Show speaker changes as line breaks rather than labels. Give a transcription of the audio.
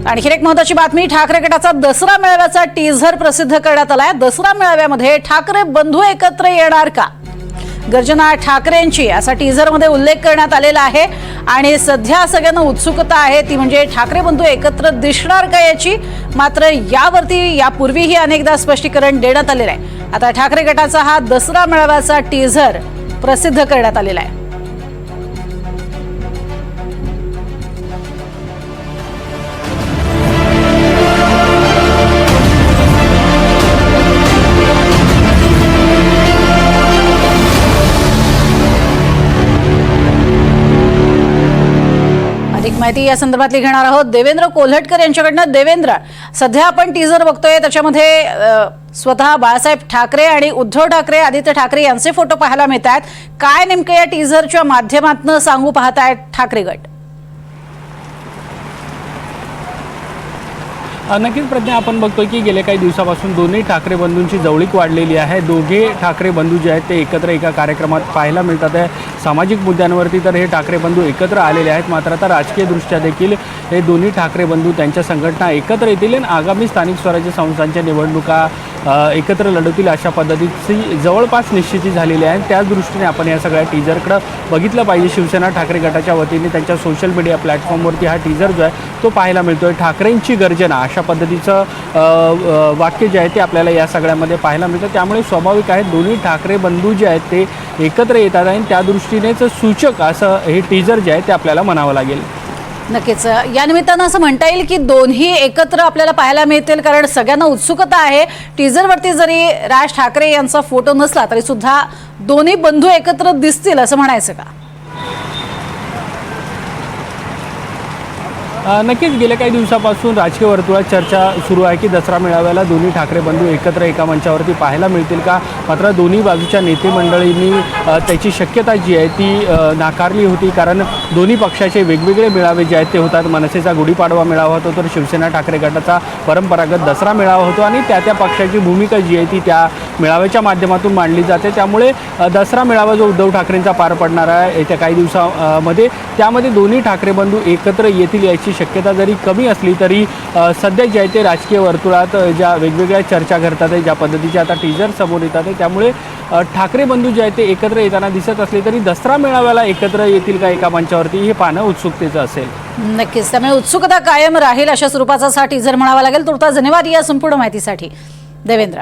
आणखी एक महत्त्वाची बातमी, ठाकरे गटाचा दसरा मेळाव्याचा टीझर प्रसिद्ध करण्यात आलाय। दसरा मेळाव्यामध्ये ठाकरे बंधू एकत्र येणार का, गर्जना ठाकरेंची असा टीझरमध्ये उल्लेख करण्यात आलेला आहे। आणि सध्या सगळ्यांना उत्सुकता आहे ती म्हणजे ठाकरे बंधू एकत्र दिसणार का याची। मात्र यावरती यापूर्वीही अनेकदा स्पष्टीकरण देण्यात आलेलं आहे। आता ठाकरे गटाचा हा दसरा मेळाव्याचा टीझर प्रसिद्ध करण्यात आलेला आहे। अधिक माहिती या संदर्भातली घेणार आहोत देवेंद्र कोल्हटकर यांच्याकडनं। देवेंद्र, सध्या आपण टीझर बघतोय, त्याच्यामध्ये स्वतः बाळासाहेब ठाकरे आणि उद्धव ठाकरे, आदित्य ठाकरे यांचे फोटो पाहायला मिळतात। काय नेमकं या टीझरच्या माध्यमातून सांगू पाहतायत ठाकरे गट?
नक्कीच प्रज्ञा, आपण बघतोय की गेल्या काही दिवसापासून दोन्ही ठाकरे बंधूंची जवळीक वाढलेली आहे। दोघे ठाकरे बंधू जे आहेत ते एकत्र एका कार्यक्रमात पाहायला मिळतात आहे। सामाजिक मुद्द्यांवरती तर हे ठाकरे बंधू एकत्र आलेले आहेत। मात्र आता राजकीयदृष्ट्या देखील हे दोन्ही ठाकरे बंधू त्यांच्या संघटना एकत्र येतील आणि आगामी स्थानिक स्वराज्य संस्थांच्या निवडणुका एकत्र लढवतील अशा पद्धतीची जवळपास निश्चिती झालेली आहे। त्याच दृष्टीने आपण या सगळ्या टीझरकडे बघितलं पाहिजे। शिवसेना ठाकरे गटाच्या वतीने त्यांच्या सोशल मीडिया प्लॅटफॉर्मवरती हा टीझर जो आहे तो पाहायला मिळतोय। ठाकरेंची गर्जना अशा पद्धतीचं वाक्य जे आहे ते आपल्याला या सगळ्यामध्ये पाहायला मिळतं। त्यामुळे स्वाभाविक आहे दोन्ही ठाकरे बंधू जे आहेत ते एकत्र येतात आणि त्या दृष्टीनेच सूचक असं हे टीझर जे आहे ते आपल्याला म्हणावं लागेल।
नक्कीच या निमित्तानं असं म्हणता येईल की दोन्ही एकत्र आपल्याला पाहायला मिळतील, कारण सगळ्यांना उत्सुकता आहे। टीझरवरती जरी राज ठाकरे यांचा फोटो नसला तरी सुद्धा दोन्ही बंधू एकत्र दिसतील असं म्हणायचं का?
नक्कीच गेल्या काही दिवसापासून राजकीय वर्तुळात चर्चा सुरू आहे की दसरा मेळाव्याला दोन्ही ठाकरे बंधू एकत्र एका मंचावरती पाहायला मिळतील का। मात्र दोन्ही बाजूच्या नेते मंडळींनी त्याची शक्यता जी आहे ती नाकारली होती, कारण दोन्ही पक्षाचे वेगवेगळे मेळावे जे आहेत ते होतात। मनसेचा गुढीपाडवा मेळावा होतो, तर शिवसेना ठाकरे गटाचा परंपरागत दसरा मेळावा होतो आणि त्या पक्षाची भूमिका जी आहे ती त्या मेळाव्याच्या माध्यमातून मांडली जाते। त्यामुळे दसरा मेळावा जो उद्धव ठाकरेंचा पार पडणार आहे येत्या काही दिवसामध्ये, त्यामध्ये दोन्ही ठाकरे बंधू एकत्र येतील याची शक्यता जरी कमी असली तरी सध्या जे आहे ते राजकीय वर्तुळात ज्या वेगवेगळ्या चर्चा घडतात आहे, ज्या पद्धतीचे आता टीझर समोर येतात आहे, त्यामुळे ठाकरे बंधू जे आहेत ते एकत्र येताना दिसत असले तरी दसरा मेळाव्याला एकत्र येतील का एका मंचावरती हे पाहणं उत्सुकतेचं असेल।
नक्कीच, त्यामुळे उत्सुकता कायम राहील अशा स्वरूपाचा हा टीझर म्हणावा लागेल। तुर्तास धन्यवाद या संपूर्ण माहितीसाठी देवेंद्र।